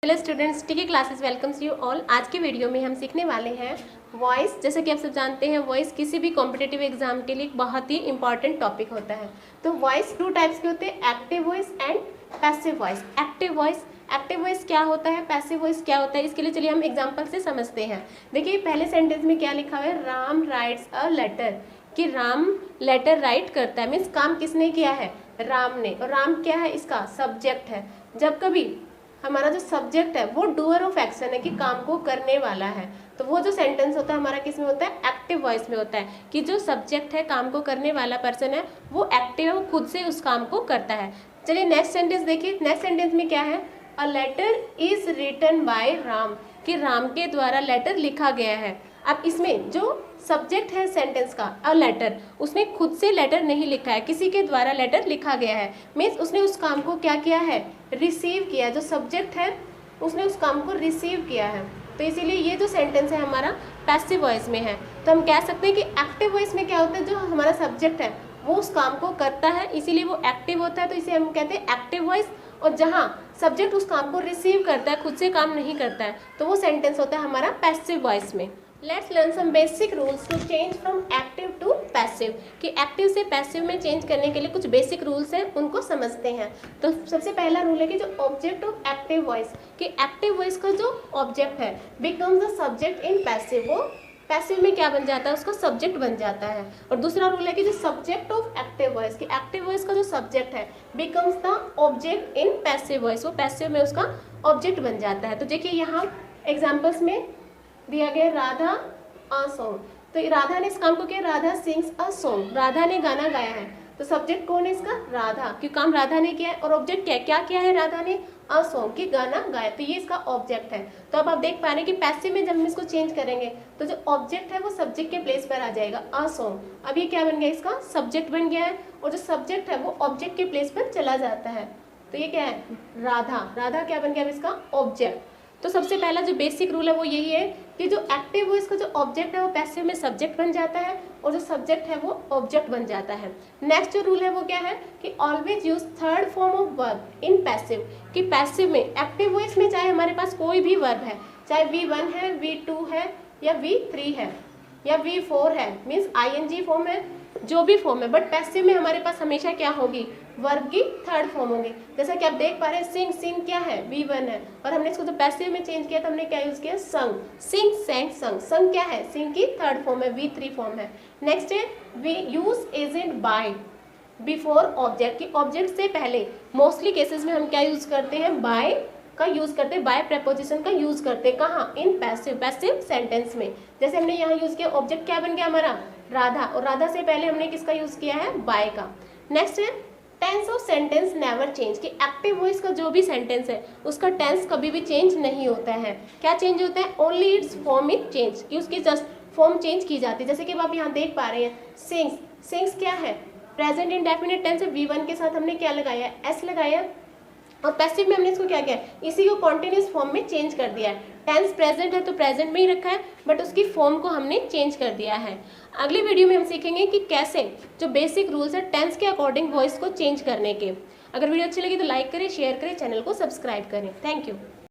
Hello students, टीके classes welcomes you all. आज के वीडियो में हम सीखने वाले हैं वॉइस। जैसे कि आप सब जानते हैं, वॉइस किसी भी कॉम्पिटिटिव एग्जाम के लिए एक बहुत ही इंपॉर्टेंट टॉपिक होता है। तो वॉइस टू टाइप्स के होते हैं, active voice and passive voice. Active voice क्या होता है, पैसिव वॉइस क्या होता है, इसके लिए चलिए हम एग्जाम्पल से समझते हैं। देखिए पहले सेंटेंस में क्या लिखा हुआ है, राम राइट्स अ लेटर, कि राम लेटर राइट करता है। मीन्स काम किसने किया है, राम ने। और राम क्या है, इसका सब्जेक्ट है। जब कभी हमारा जो सब्जेक्ट है वो डूअर ऑफ एक्शन है, कि काम को करने वाला है, तो वो जो सेंटेंस होता है हमारा किस में होता है, एक्टिव वॉइस में होता है। कि जो सब्जेक्ट है, काम को करने वाला पर्सन है, वो एक्टिव है, वो खुद से उस काम को करता है। चलिए नेक्स्ट सेंटेंस देखिए। नेक्स्ट सेंटेंस में क्या है, a letter is written by Ram, कि राम के द्वारा लेटर लिखा गया है। अब इसमें जो सब्जेक्ट है सेंटेंस का, अ लेटर, उसमें खुद से लेटर नहीं लिखा है, किसी के द्वारा लेटर लिखा गया है। मीन्स उसने उस काम को क्या किया है, रिसीव किया। जो सब्जेक्ट है उसने उस काम को रिसीव किया है। तो इसीलिए ये जो सेंटेंस है हमारा पैसिव वॉइस में है। तो हम कह सकते हैं कि एक्टिव वॉइस में क्या होता है, जो हमारा सब्जेक्ट है वो उस काम को करता है, इसीलिए वो एक्टिव होता है, तो इसे हम कहते हैं एक्टिव वॉइस। और जहाँ सब्जेक्ट उस काम को रिसीव करता है, खुद से काम नहीं करता है, तो वो सेंटेंस होता है हमारा पैसिव वॉइस में। Let's learn some basic rules to change from active to passive, कि एक्टिव से पैसिव में चेंज करने के लिए कुछ बेसिक रूल्स हैं, उनको समझते हैं। तो सबसे पहला रूल है कि जो ऑब्जेक्ट ऑफ एक्टिव वॉइस, कि एक्टिव वॉइस का जो ऑब्जेक्ट है becomes the subject in passive, वो पैसिव में क्या बन जाता है, उसका सब्जेक्ट बन जाता है। और दूसरा रूल है कि जो सब्जेक्ट ऑफ एक्टिव वॉइस, कि एक्टिव वॉइस का जो सब्जेक्ट है becomes the object in passive voice, वो पैसिव में उसका ऑब्जेक्ट बन जाता है। तो देखिए यहाँ एग्जाम्पल्स में दिया गया राधा अ सॉन्ग, तो राधा ने इस काम को किया, Radha sings a song, Radha ने गाना गाया है। तो सब्जेक्ट कौन है इसका, राधा, क्योंकि काम राधा ने किया है। और ऑब्जेक्ट क्या किया है राधा ने, अ सॉन्ग, की गाना गाया, तो ये इसका ऑब्जेक्ट है। तो अब आप देख पा रहे हैं कि पैसिव में जब हम इसको चेंज करेंगे तो जो ऑब्जेक्ट है वो सब्जेक्ट के प्लेस पर आ जाएगा, अ सॉन्ग। अब ये क्या बन गया, इसका सब्जेक्ट बन गया है, और जो सब्जेक्ट है वो ऑब्जेक्ट के प्लेस पर चला जाता है। तो ये क्या है, राधा क्या बन गया, इसका ऑब्जेक्ट। तो सबसे पहला जो बेसिक रूल है वो यही है कि जो एक्टिव वॉइस का जो ऑब्जेक्ट है वो पैसिव में सब्जेक्ट बन जाता है, और जो सब्जेक्ट है वो ऑब्जेक्ट बन जाता है। नेक्स्ट जो रूल है वो क्या है कि always use third form of verb in passive, कि पैसिव में, एक्टिव वॉइस में चाहे हमारे पास कोई भी वर्ब है, चाहे V1 है, V2 है, या V3 है, या V4 है, मीन्स ING फॉर्म है, जो भी फॉर्म है, बट पैसिव में हमारे पास हमेशा क्या होगी, वर्ब की थर्ड फॉर्म होगी। जैसा कि आप देख पा रहे हैं, सिंग क्या है, V1 है, और हमने इसको जो पैसिव में चेंज किया तो हमने क्या यूज किया, संग, सिंग सैंग संग। संग क्या है, सिंग की थर्ड फॉर्म है, V3 फॉर्म है। नेक्स्ट है we use agent by before object, की ऑब्जेक्ट से पहले मोस्टली केसेस में हम क्या यूज करते हैं, बाय का यूज करते हैं, बाय प्रेपोजिशन का यूज करते हैं। कहाँ, इन पैसिव सेंटेंस में। जैसे हमने यहाँ यूज किया, ऑब्जेक्ट क्या बन गया हमारा, राधा, और राधा से पहले हमने किसका यूज किया है, बाय का। नेक्स्ट है tense of sentence never change, कि एक्टिव वॉइस का जो भी सेंटेंस है उसका टेंस कभी भी चेंज नहीं होता है। क्या चेंज होता है, only it's form is change, कि उसकी जस्ट फॉर्म चेंज की जाती है। जैसे कि आप यहाँ देख पा रहे हैं, सिंग्स क्या है, प्रेजेंट इंडेफिनिट टेंस है, V1 के साथ हमने क्या लगाया है, S लगाया है, और पैसिव में हमने इसको क्या किया, इसी को कॉन्टिन्यूस फॉर्म में चेंज कर दिया है। टेंस प्रेजेंट है तो प्रेजेंट में ही रखा है, बट उसकी फॉर्म को हमने चेंज कर दिया है। अगली वीडियो में हम सीखेंगे कि कैसे जो बेसिक रूल्स है टेंस के अकॉर्डिंग वॉइस को चेंज करने के। अगर वीडियो अच्छी लगी तो लाइक करें, शेयर करें, चैनल को सब्सक्राइब करें। Thank you.